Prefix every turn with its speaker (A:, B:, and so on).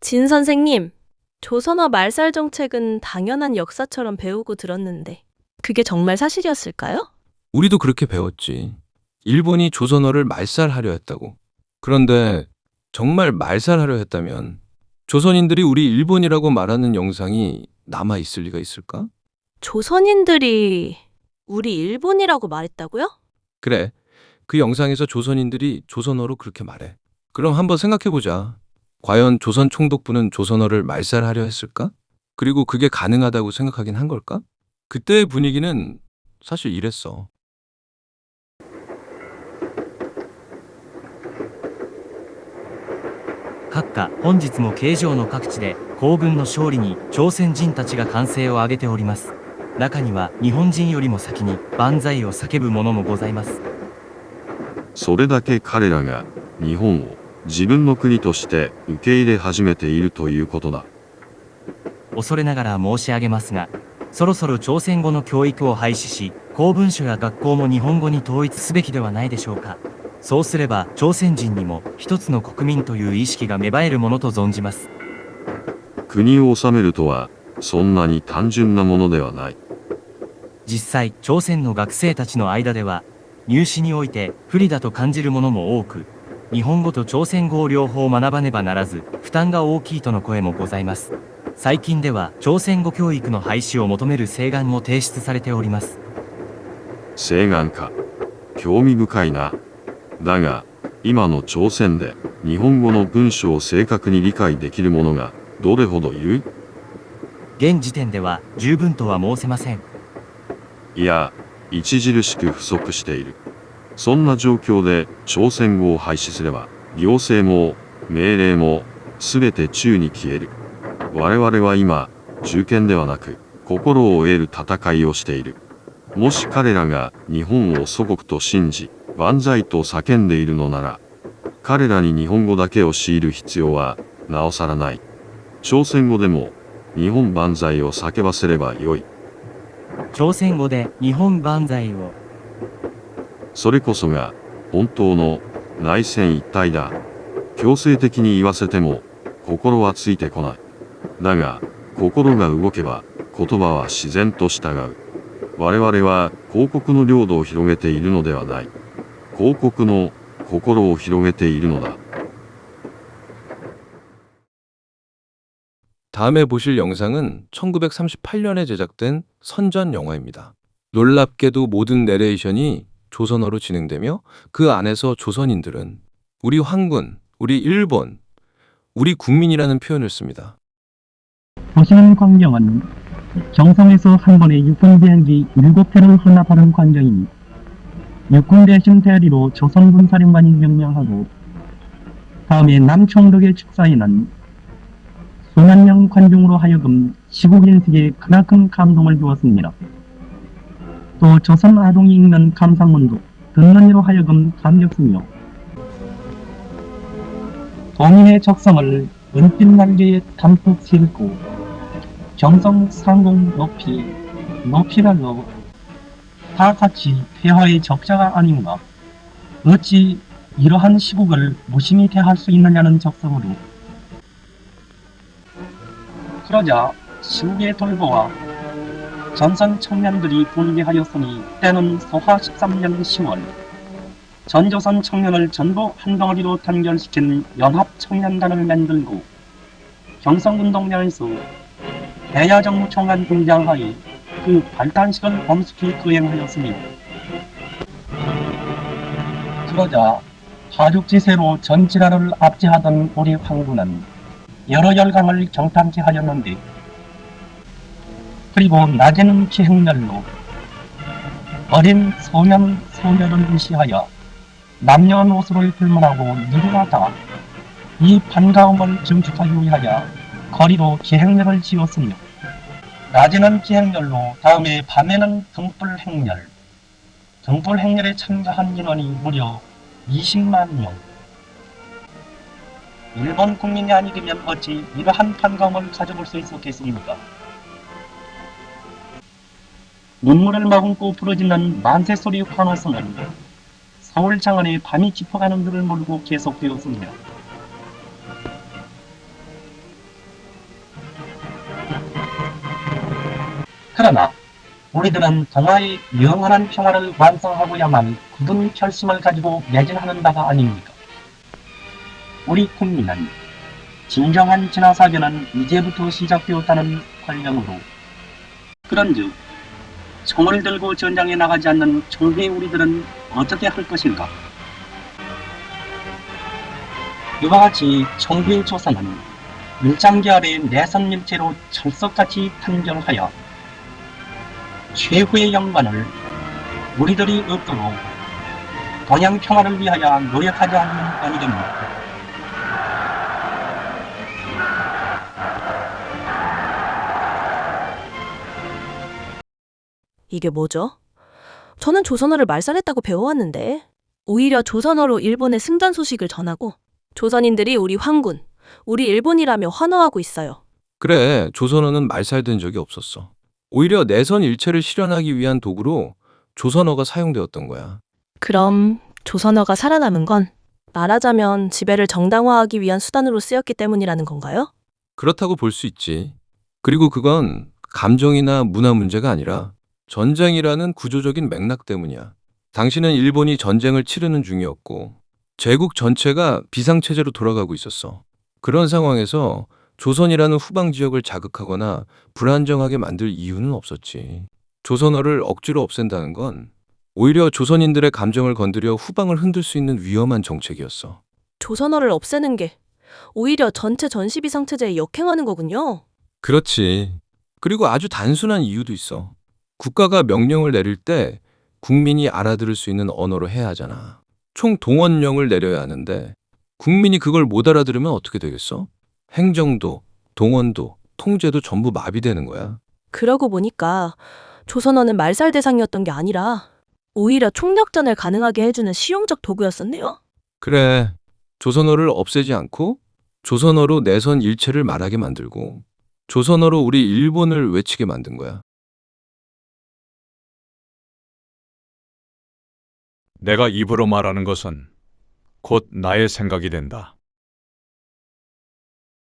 A: 진 선생님, 조선어 말살 정책은 당연한 역사처럼 배우고 들었는데, 그게 정말 사실이었을까요?
B: 우리도 그렇게 배웠지. 일본이 조선어를 말살하려 했다고. 그런데 정말 말살하려 했다면 조선인들이 우리 일본이라고 말하는 영상이 남아 있을 리가 있을까?
A: 조선인들이 우리 일본이라고 말했다고요?
B: 그래. 그 영상에서 조선인들이 조선어로 그렇게 말해. 그럼 한번 생각해 보자. 과연 조선 총독부는 조선어를 말살하려 했을까? 그리고 그게 가능하다고 생각하긴 한 걸까? 그때의 분위기는 사실 이랬어.
C: 閣下、本日も京城の各地で皇軍の勝利に朝鮮人たちが歓声を上げております。中には日本人よりも先に万歳を叫ぶ者もございます。
D: それだけ彼らが日本を自分の国として受け入れ始めているということだ。
C: 恐れながら申し上げますが、そろそろ朝鮮語の教育を廃止し、公文書や学校も日本語に統一すべきではないでしょうか。そうすれば朝鮮人にも一つの国民という意識が芽生えるものと存じます。
D: 国を治めるとはそんなに単純なものではない。
C: 実際、朝鮮の学生たちの間では、入試において不利だと感じるものも多く、日本語と朝鮮語を両方学ばねばならず、負担が大きいとの声もございます。最近では朝鮮語教育の廃止を求める請願も提出されております。
D: 請願か。興味深いな。だが、今の朝鮮で日本語の文章を正確に理解できる者がどれほどいる？
C: 現時点では十分とは申せません。
D: いや、著しく不足している。そんな状況で朝鮮語を廃止すれば、行政も命令も全て宙に消える。我々は今、忠犬ではなく、心を得る戦いをしている。もし彼らが日本を祖国と信じ、万歳と叫んでいるのなら、彼らに日本語だけを強いる必要はなおさらない。朝鮮語でも日本万歳を叫ばせればよい。
C: 朝鮮語で日本万歳を。
D: それこそが本当の内戦一体だ。強制的に言わせても心はついてこない。だが心が動けば言葉は自然と従う。我々は広国の領土を広げているのではない。広国の心を広げているのだ。
B: 다음에 보실 영상은 1938년에 제작된 선전 영화입니다. 놀랍게도 모든 내레이션이 조선어로 진행되며 그 안에서 조선인들은 우리 황군, 우리 일본, 우리 국민이라는 표현을 씁니다.
E: 보시는 광경은 경성에서 한 번에 육군 비행기 7대를 혼합하는 광경입니다. 육군 대신 대리로 조선군 사령관이 명령하고 다음에 남총독의 축사에는 수만 명 관중으로 하여금 시국 인식에 크나큰 감동을 주었습니다. 또 조선 아동이 읽는 감상문도 듣는 이로 하여금 감격스며 동인의 적성을 은빛 날개에 담뿍 싣고 경성 상공 높이라도 다 같이 폐하의 적자가 아닌가. 어찌 이러한 시국을 무심히 대할 수 있느냐는 적성으로. 그러자 시국의 돌보와 전선 청년들이 분개하였으니 때는 소화 13년 10월 전조선 청년을 전부 한 덩어리로 단결시킨 연합청년단을 만들고 경성운동장에서 대야정무총관 등장하에 그 발단식을 엄숙히 거행하였습니다. 그러자 하죽지세로 전지라를 압제하던 우리 황군은 여러 열강을 경탄케 하였는데 그리고 낮에는 기행렬로 어린 소년 소녀를 의시하여 남녀노소를 불문하고 누구나 다 이 반가움을 증축하기 위하여 거리로 기행렬을 지었으며 낮에는 기행렬로 다음에 밤에는 등불행렬 등불행렬에 참가한 인원이 무려 20만 명. 일본 국민이 아니라면 어찌 이러한 반가움을 가져볼 수 있었겠습니까? 눈물을 머금고 부러지는 만세소리 환호성은 서울 장안에 밤이 깊어가는 눈을 몰고 계속되었습니다. 그러나 우리들은 동아의 영원한 평화를 완성하고야만 굳은 결심을 가지고 매진하는 바가 아닙니까? 우리 국민은 진정한 진화사변은 이제부터 시작되었다는 관념으로 그런즉 총을 들고 전장에 나가지 않는 총회 우리들은 어떻게 할 것인가? 이와 같이 총회 조선은 일장계열의 내선 밀체로 철석같이 탄정하여 최후의 영광을 우리들이 얻도록 동양 평화를 위하여 노력하지 않는 아니겠습니까?
A: 이게 뭐죠? 저는 조선어를 말살했다고 배워왔는데 오히려 조선어로 일본의 승전 소식을 전하고 조선인들이 우리 황군, 우리 일본이라며 환호하고 있어요.
B: 그래, 조선어는 말살된 적이 없었어. 오히려 내선 일체를 실현하기 위한 도구로 조선어가 사용되었던 거야.
A: 그럼 조선어가 살아남은 건 말하자면 지배를 정당화하기 위한 수단으로 쓰였기 때문이라는 건가요?
B: 그렇다고 볼 수 있지. 그리고 그건 감정이나 문화 문제가 아니라 전쟁이라는 구조적인 맥락 때문이야. 당시는 일본이 전쟁을 치르는 중이었고 제국 전체가 비상체제로 돌아가고 있었어. 그런 상황에서 조선이라는 후방 지역을 자극하거나 불안정하게 만들 이유는 없었지. 조선어를 억지로 없앤다는 건 오히려 조선인들의 감정을 건드려 후방을 흔들 수 있는 위험한 정책이었어.
A: 조선어를 없애는 게 오히려 전체 전시 비상체제에 역행하는 거군요.
B: 그렇지. 그리고 아주 단순한 이유도 있어. 국가가 명령을 내릴 때 국민이 알아들을 수 있는 언어로 해야 하잖아. 총동원령을 내려야 하는데 국민이 그걸 못 알아들으면 어떻게 되겠어? 행정도, 동원도, 통제도 전부 마비되는 거야.
A: 그러고 보니까 조선어는 말살 대상이었던 게 아니라 오히려 총력전을 가능하게 해주는 실용적 도구였었네요.
B: 그래. 조선어를 없애지 않고 조선어로 내선 일체를 말하게 만들고 조선어로 우리 일본을 외치게 만든 거야.
F: 내가 입으로 말하는 것은 곧 나의 생각이 된다.